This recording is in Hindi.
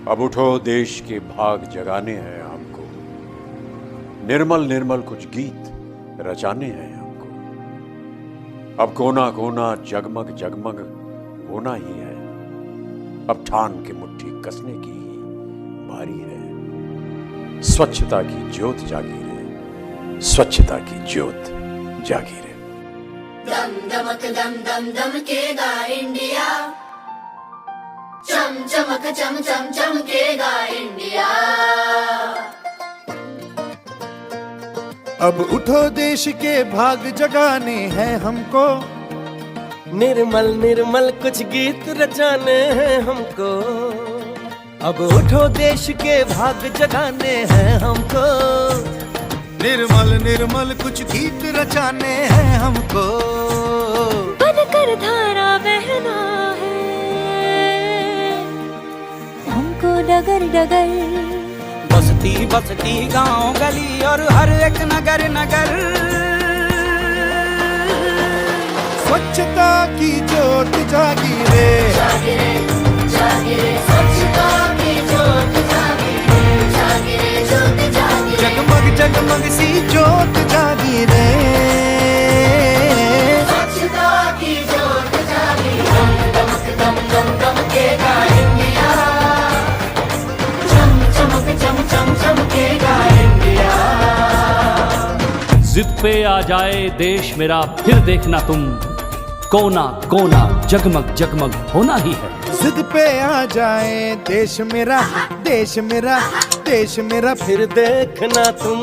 अब उठो, देश के भाग जगाने हैं हमको, निर्मल निर्मल कुछ गीत रचाने हैं हमको। अब कोना कोना जगमग जगमग होना ही है, अब ठान के मुट्ठी कसने की ही बारी है। स्वच्छता की ज्योत जागी रे, स्वच्छता की ज्योत जागी रे। दम दमक दम दम दमकेगा इंडिया, चम चमक चम चम चमकेगा इंडिया। अब उठो, देश के भाग जगाने हैं हमको, निर्मल निर्मल कुछ गीत रचाने हैं हमको। अब उठो, देश के भाग जगाने हैं हमको, निर्मल निर्मल कुछ गीत रचाने हैं हमको। बनकर धारा बहना है हमको डगर डगर, बस्ती बस्ती गांव गली और हर एक नगर नगर। स्वच्छता की ज्योत जागी रे, जागी रे, जागी रे, स्वच्छता की ज्योत जागी रे, जागी रे, ज्योत जागी रे। जगमग जगमग सी ज्योत जागी रे। स्वच्छता की ज्योत जागी, दम दमक दम दम दमकेगा इंडिया, चम चमक चम चम चमकेगा इंडिया। जिद पे आ जाए देश मेरा, फिर देखना तुम, कोना कोना जगमग जगमग होना ही है। जिद पे आ जाए देश मेरा, देश मेरा, देश मेरा, फिर देखना तुम,